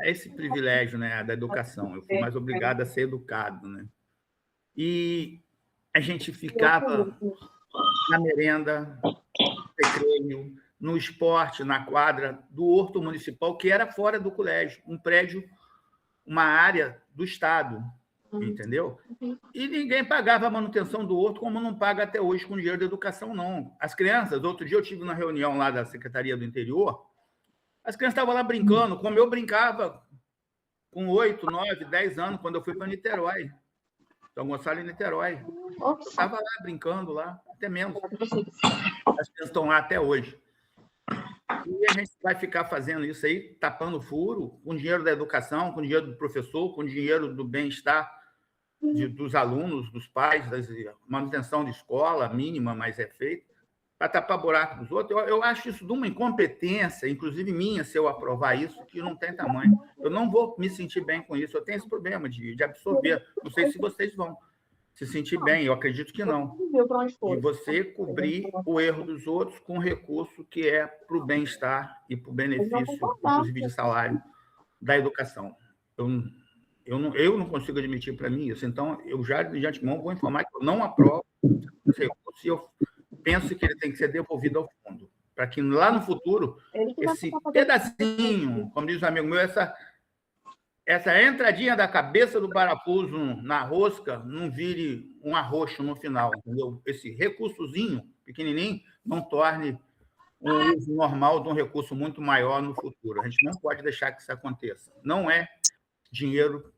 esse privilégio, né, da educação. Eu fui mais obrigado a ser educado, né? E a gente ficava na merenda, no recreio, no esporte, na quadra do horto municipal, que era fora do colégio, um prédio, uma área do Estado, entendeu? E ninguém pagava a manutenção do horto, como não paga até hoje com dinheiro da educação, não. As crianças, outro dia eu tive uma reunião lá da Secretaria do Interior, as crianças estavam lá brincando, como eu brincava com 8, 9, 10 anos, quando eu fui para Niterói. São Gonçalo e Niterói. Eu estava lá brincando, lá, até menos. As crianças estão lá até hoje. E a gente vai ficar fazendo isso aí, tapando furo, com dinheiro da educação, com dinheiro do professor, com dinheiro do bem-estar dos alunos, dos pais, da manutenção de escola mínima, mas é feita, para tapar buraco dos outros. Eu acho isso de uma incompetência, inclusive minha, se eu aprovar isso, que não tem tamanho. Eu não vou me sentir bem com isso. Eu tenho esse problema de absorver. Não sei se vocês vão se sentir bem, eu acredito que não. E você cobrir o erro dos outros com recurso que é para o bem-estar e para o benefício, inclusive de salário, da educação. Eu não consigo admitir para mim isso. Então, eu já, de antemão, vou informar que eu não aprovo esse recurso e eu penso que ele tem que ser devolvido ao fundo, para que lá no futuro, esse pedacinho, como diz um amigo meu, essa entradinha da cabeça do parafuso na rosca não vire um arroxo no final, entendeu? Esse recursozinho pequenininho não torne um uso normal de um recurso muito maior no futuro. A gente não pode deixar que isso aconteça. Não é dinheiro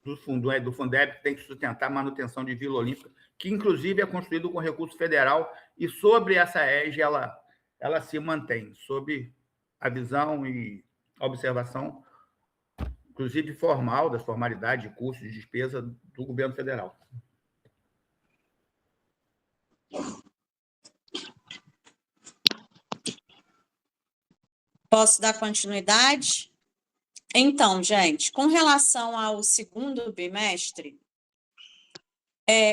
do Fundeb que tem que sustentar a manutenção de Vila Olímpica, que, inclusive, é construído com recurso federal, e sobre essa EG ela se mantém, sob a visão e a observação, inclusive formal, das formalidades de custos de despesa do governo federal. Posso dar continuidade? Então, gente, com relação ao segundo bimestre,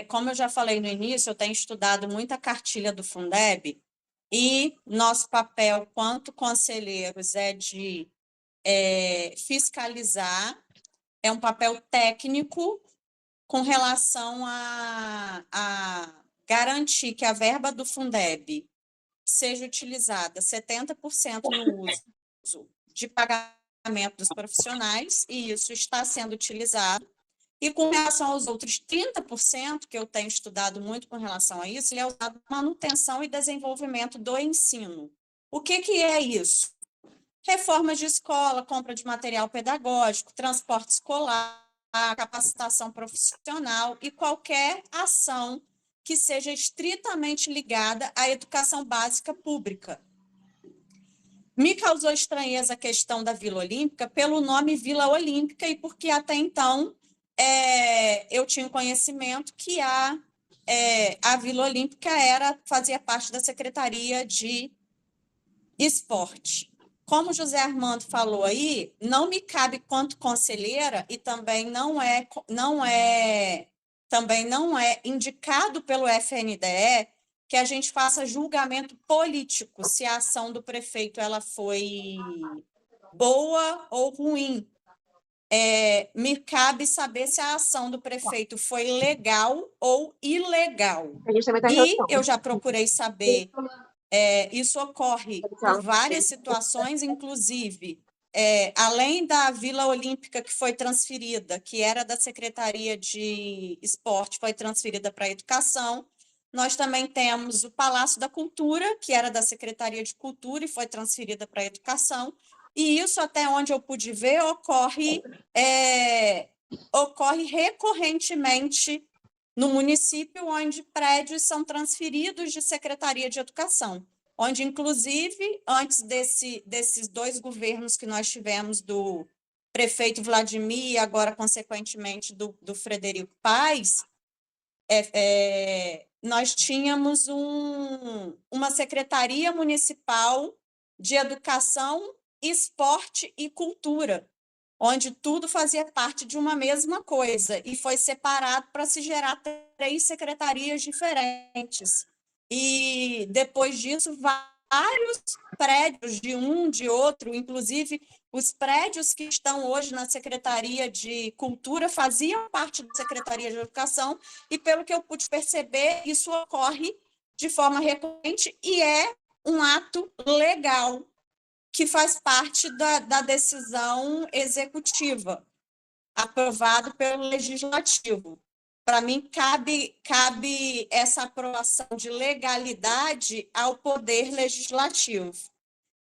como eu já falei no início, eu tenho estudado muita cartilha do Fundeb e nosso papel, quanto conselheiros, é de fiscalizar, é um papel técnico com relação a garantir que a verba do Fundeb seja utilizada 70% no uso de pagamento dos profissionais, e isso está sendo utilizado. E com relação aos outros 30%, que eu tenho estudado muito com relação a isso, ele é usado para manutenção e desenvolvimento do ensino. O que é isso? Reforma de escola, compra de material pedagógico, transporte escolar, capacitação profissional e qualquer ação que seja estritamente ligada à educação básica pública. Me causou estranheza a questão da Vila Olímpica pelo nome Vila Olímpica e porque até então eu tinha conhecimento que a Vila Olímpica fazia parte da Secretaria de Esporte. Como o José Armando falou aí, não me cabe quanto conselheira e também não é indicado pelo FNDE que a gente faça julgamento político se a ação do prefeito ela foi boa ou ruim. me cabe saber se a ação do prefeito foi legal ou ilegal. A gente também está em E reunião. eu já procurei saber, isso ocorre por várias situações, inclusive, além da Vila Olímpica que foi transferida, que era da Secretaria de Esporte, foi transferida para a Educação, nós também temos o Palácio da Cultura, que era da Secretaria de Cultura e foi transferida para a Educação, e isso, até onde eu pude ver, ocorre recorrentemente no município, onde prédios são transferidos de Secretaria de Educação, onde, inclusive, antes desses 2 governos que nós tivemos, do prefeito Vladimir e agora, consequentemente, do Frederico Paes, nós tínhamos uma Secretaria Municipal de Educação, Esporte e Cultura, onde tudo fazia parte de uma mesma coisa, e foi separado para se gerar 3 secretarias diferentes. E, depois disso, vários prédios de outro, inclusive os prédios que estão hoje na Secretaria de Cultura faziam parte da Secretaria de Educação, e, pelo que eu pude perceber, isso ocorre de forma recorrente e é um ato legal, que faz parte da decisão executiva, aprovado pelo Legislativo. Para mim, cabe essa aprovação de legalidade ao Poder Legislativo.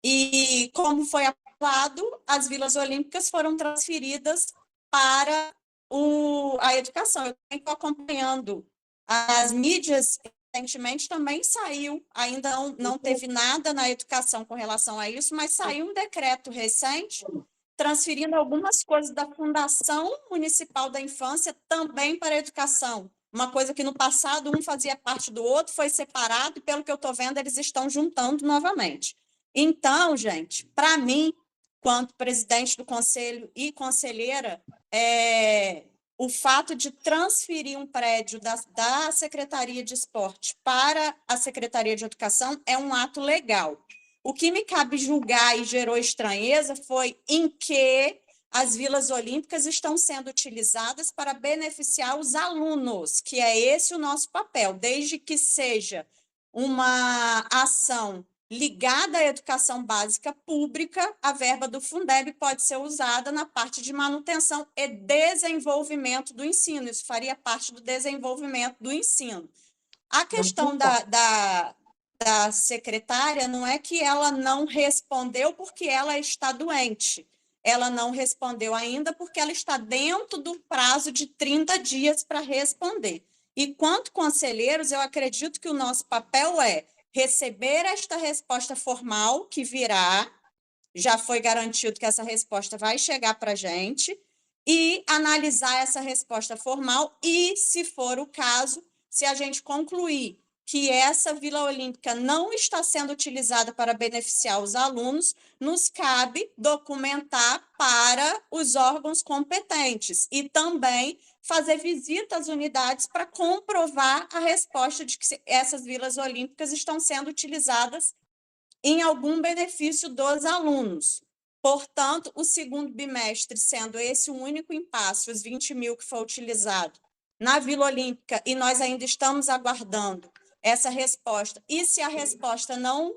E, como foi aprovado, as Vilas Olímpicas foram transferidas para a educação. Eu estou acompanhando as mídias. Recentemente também saiu, ainda não teve nada na educação com relação a isso, mas saiu um decreto recente transferindo algumas coisas da Fundação Municipal da Infância também para a educação. Uma coisa que no passado um fazia parte do outro, foi separado, e, pelo que eu estou vendo, eles estão juntando novamente. Então, gente, para mim, quanto presidente do conselho e conselheira, o fato de transferir um prédio da Secretaria de Esporte para a Secretaria de Educação é um ato legal. O que me cabe julgar e gerou estranheza foi em que as Vilas Olímpicas estão sendo utilizadas para beneficiar os alunos, que é esse o nosso papel, desde que seja uma ação ligada à educação básica pública, a verba do Fundeb pode ser usada na parte de manutenção e desenvolvimento do ensino. Isso faria parte do desenvolvimento do ensino. A questão da secretária não é que ela não respondeu porque ela está doente. Ela não respondeu ainda porque ela está dentro do prazo de 30 dias para responder. E, quanto conselheiros, eu acredito que o nosso papel é receber esta resposta formal que virá, já foi garantido que essa resposta vai chegar para a gente, e analisar essa resposta formal e, se for o caso, se a gente concluir que essa Vila Olímpica não está sendo utilizada para beneficiar os alunos, nos cabe documentar para os órgãos competentes e também fazer visita às unidades para comprovar a resposta de que essas Vilas Olímpicas estão sendo utilizadas em algum benefício dos alunos. Portanto, o segundo bimestre, sendo esse o único impasse, os 20 mil que foi utilizado na Vila Olímpica, e nós ainda estamos aguardando essa resposta, e se a resposta não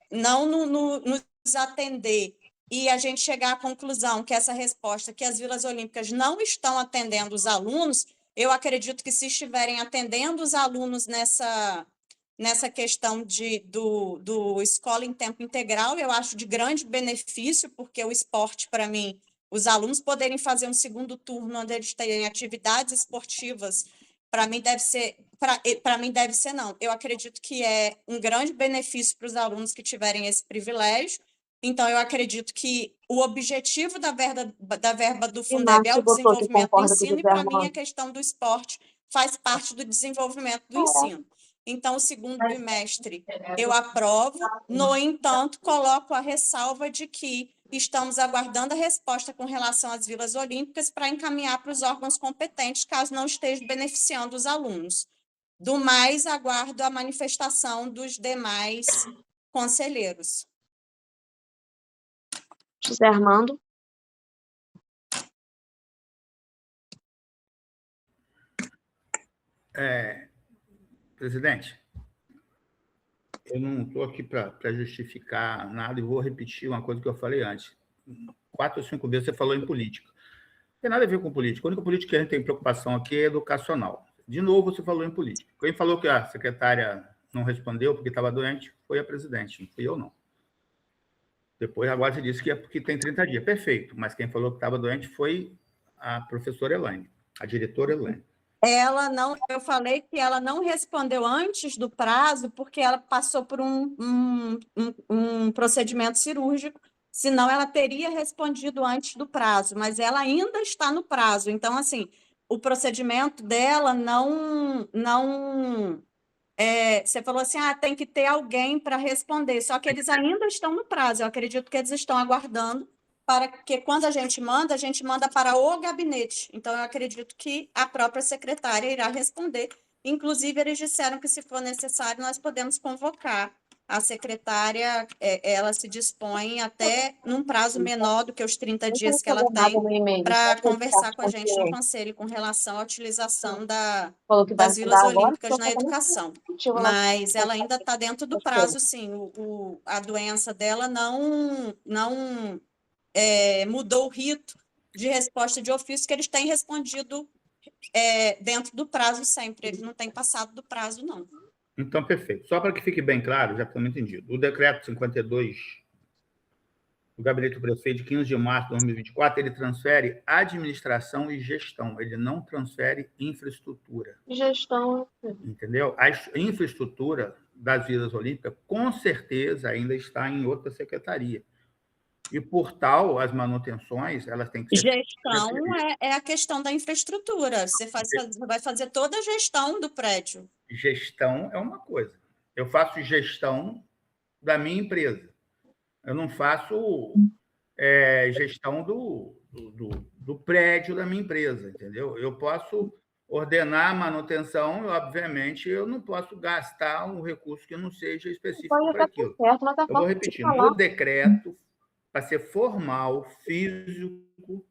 nos atender e a gente chegar à conclusão que essa resposta, que as Vilas Olímpicas não estão atendendo os alunos, eu acredito que, se estiverem atendendo os alunos nessa questão do escola em tempo integral, eu acho de grande benefício, porque o esporte, para mim, os alunos poderem fazer um segundo turno onde eles têm atividades esportivas, para mim deve ser não. Eu acredito que é um grande benefício para os alunos que tiverem esse privilégio. Então, eu acredito que o objetivo da verba do Fundeb é o desenvolvimento do ensino, e, para mim, a questão do esporte faz parte do desenvolvimento do ensino. Então, o segundo bimestre eu aprovo, no entanto, coloco a ressalva de que estamos aguardando a resposta com relação às Vilas Olímpicas para encaminhar para os órgãos competentes, caso não esteja beneficiando os alunos. Do mais, aguardo a manifestação dos demais conselheiros. José Armando. Presidente, eu não estou aqui para justificar nada e vou repetir uma coisa que eu falei antes. 4 ou 5 vezes você falou em política. Não tem nada a ver com política. A única política que a gente tem preocupação aqui é educacional. De novo, você falou em política. Quem falou que a secretária não respondeu porque estava doente foi a presidente, não fui eu, não. Depois, agora você disse que é porque tem 30 dias. Perfeito, mas quem falou que estava doente foi a professora Elaine, a diretora Elaine. Ela não, eu falei que ela não respondeu antes do prazo porque ela passou por um procedimento cirúrgico, senão ela teria respondido antes do prazo, mas ela ainda está no prazo. Então, assim, o procedimento dela você falou assim, tem que ter alguém para responder, só que eles ainda estão no prazo. Eu acredito que eles estão aguardando para que, quando a gente manda para o gabinete. Então, eu acredito que a própria secretária irá responder. Inclusive, eles disseram que, se for necessário, nós podemos convocar a secretária, ela se dispõe até num prazo menor do que os 30 dias que ela tem para conversar com a gente no conselho com relação à utilização das vilas olímpicas na educação. Mas ela ainda está dentro do prazo, sim. A doença dela não mudou o rito de resposta de ofício, que eles têm respondido dentro do prazo sempre. Eles não têm passado do prazo, não. Então, perfeito. Só para que fique bem claro, já estamos entendidos. O decreto 52 do Gabinete do Prefeito, de 15 de março de 2024, ele transfere administração e gestão. Ele não transfere infraestrutura. Gestão. Entendeu? A infraestrutura das Vilas Olímpicas, com certeza, ainda está em outra secretaria. E, por tal, as manutenções, elas têm que ser... Gestão é a questão da infraestrutura. Você vai fazer toda a gestão do prédio. Gestão é uma coisa. Eu faço gestão da minha empresa. Eu não faço gestão do prédio da minha empresa, entendeu? Eu posso ordenar a manutenção, obviamente, eu não posso gastar um recurso que não seja específico para aquilo. Eu vou repetir. No decreto, para ser formal, físico,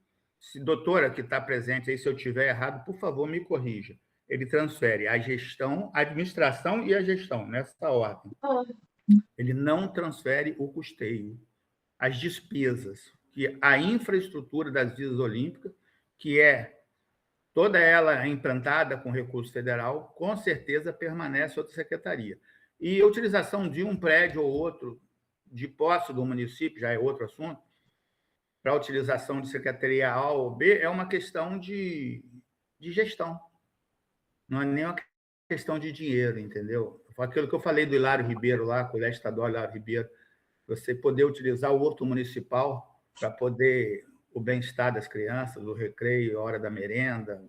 doutora que está presente aí, se eu estiver errado, por favor, me corrija. Ele transfere a gestão, a administração e a gestão, nessa ordem. Ele não transfere o custeio, as despesas, que a infraestrutura das Vilas Olímpicas, que é toda ela implantada com recurso federal, com certeza permanece outra secretaria. E a utilização de um prédio ou outro de posse do município, já é outro assunto, para a utilização de secretaria A ou B, é uma questão de gestão. Não é nem uma questão de dinheiro, entendeu? Aquilo que eu falei do Hilário Ribeiro lá, Colégio Estadual Hilário Ribeiro, você poder utilizar o horto municipal para poder o bem-estar das crianças, o recreio, a hora da merenda,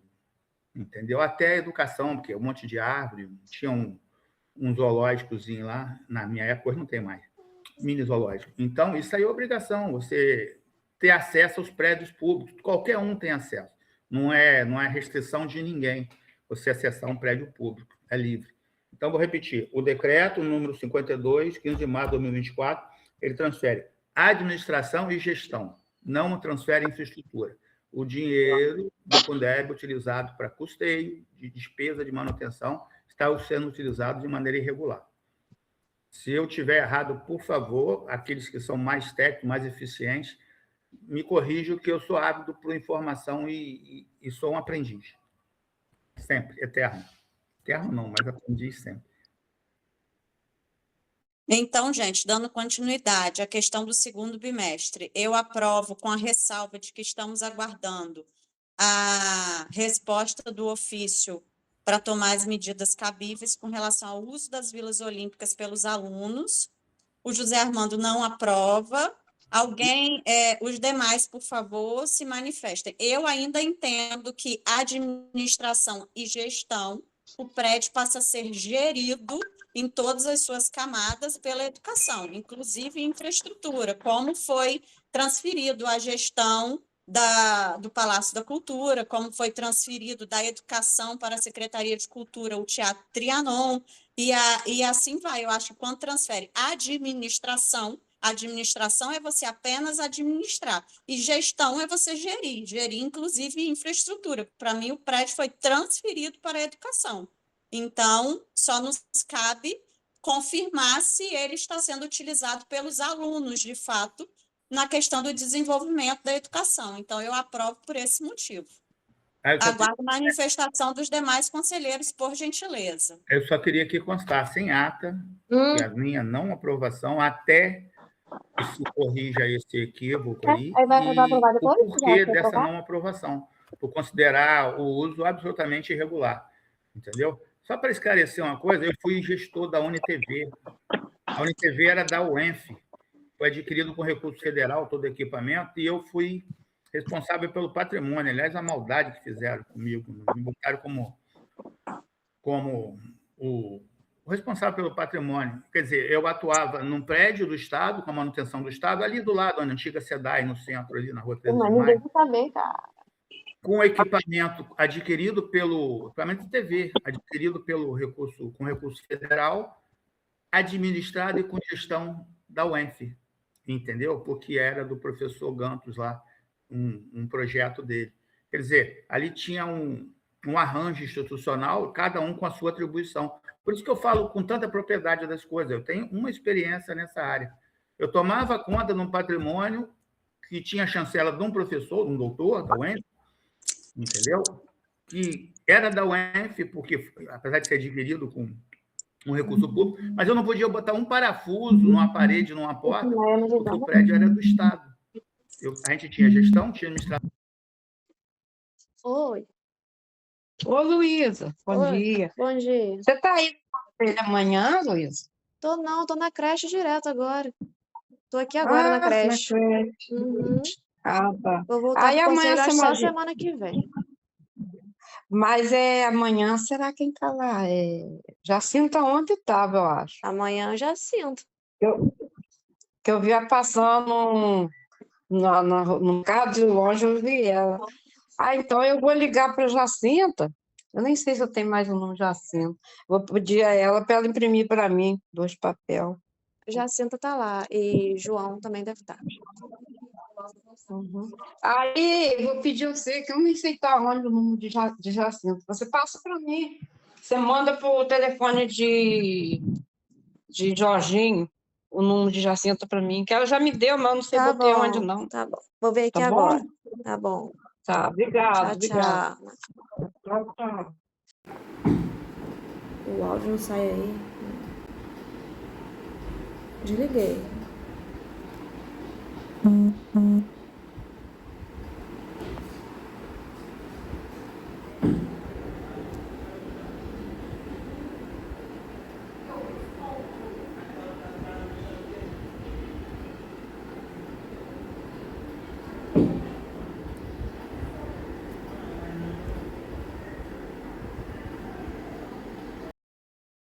entendeu? Até a educação, porque um monte de árvore, tinha um zoológicozinho lá, na minha época, hoje não tem mais, mini zoológico. Então, isso aí é obrigação, você ter acesso aos prédios públicos, qualquer um tem acesso, não é restrição de ninguém você acessar um prédio público, é livre. Então, vou repetir, o decreto número 52, 15 de março de 2024, ele transfere administração e gestão, não transfere infraestrutura. O dinheiro do Fundeb utilizado para custeio, de despesa de manutenção, está sendo utilizado de maneira irregular. Se eu tiver errado, por favor, aqueles que são mais técnicos, mais eficientes, me corrijam, que eu sou ávido por informação e sou um aprendiz. Sempre, eterno. Eterno não, mas aprendiz sempre. Então, gente, dando continuidade à questão do segundo bimestre, eu aprovo com a ressalva de que estamos aguardando a resposta do ofício para tomar as medidas cabíveis com relação ao uso das Vilas Olímpicas pelos alunos. O José Armando não aprova. Alguém, os demais, por favor, se manifestem. Eu ainda entendo que administração e gestão, o prédio passa a ser gerido em todas as suas camadas pela educação, inclusive infraestrutura, como foi transferido a gestão do Palácio da Cultura, como foi transferido da educação para a Secretaria de Cultura, o Teatro Trianon, e assim vai. Eu acho que quando transfere administração é você apenas administrar, e gestão é você gerir inclusive infraestrutura. Para mim, o prédio foi transferido para a educação. Então, só nos cabe confirmar se ele está sendo utilizado pelos alunos, de fato, na questão do desenvolvimento da educação. Então, eu aprovo por esse motivo. Aguardo a manifestação dos demais conselheiros, por gentileza. Eu só queria que constasse em ata que a minha não aprovação até que se corrija esse equívoco aí e o porquê dessa não aprovação, por considerar o uso absolutamente irregular, entendeu? Só para esclarecer uma coisa, eu fui gestor da UniTV. A UniTV era da UENF, foi adquirido com recurso federal todo o equipamento e eu fui responsável pelo patrimônio. Aliás, a maldade que fizeram comigo, me botaram como o responsável pelo patrimônio. Quer dizer, eu atuava num prédio do Estado, com a manutenção do Estado, ali do lado, na antiga SEDAI, no centro, ali na Rua 13 de Maio, com equipamento adquirido pelo equipamento de TV, adquirido com recurso federal, administrado e com gestão da UENF, entendeu? Porque era do professor Gantos lá, um projeto dele. Quer dizer, ali tinha um arranjo institucional, cada um com a sua atribuição. Por isso que eu falo com tanta propriedade das coisas. Eu tenho uma experiência nessa área. Eu tomava conta de um patrimônio que tinha a chancela de um professor, de um doutor da UENF, entendeu? Que era da UENF, porque, apesar de ser adquirido com um recurso público, mas eu não podia botar um parafuso numa parede, numa porta, porque o prédio era do Estado. A gente tinha gestão, tinha administração. Oi. Ô, Luísa, bom dia. Bom dia. Você está aí amanhã, Luísa? Tô na creche direto agora. Tô aqui agora na creche. Uhum. Ah, tá. Vou voltar Aí pro amanhã conselho você só semana que vem. Mas amanhã será quem está lá? Jacinta ontem estava, eu acho. Amanhã eu já sinto. Que eu vi ela passando no carro de longe, eu vi ela. Então eu vou ligar para Jacinta. Eu nem sei se eu tenho mais o nome Jacinta. Vou pedir a ela para ela imprimir para mim 2 papéis. Jacinta tá lá e João também deve estar. Uhum. Aí vou pedir a você, que eu nem sei tá onde o número de Jacinta. Você passa para mim. Você manda para o telefone de Jorginho o número de Jacinta para mim, que ela já me deu, mas eu não sei botei onde não. Tá bom. Vou ver aqui Tá agora. bom? Tá bom. Tá, obrigado. Tchau. Tchau. O áudio não sai aí. Desliguei.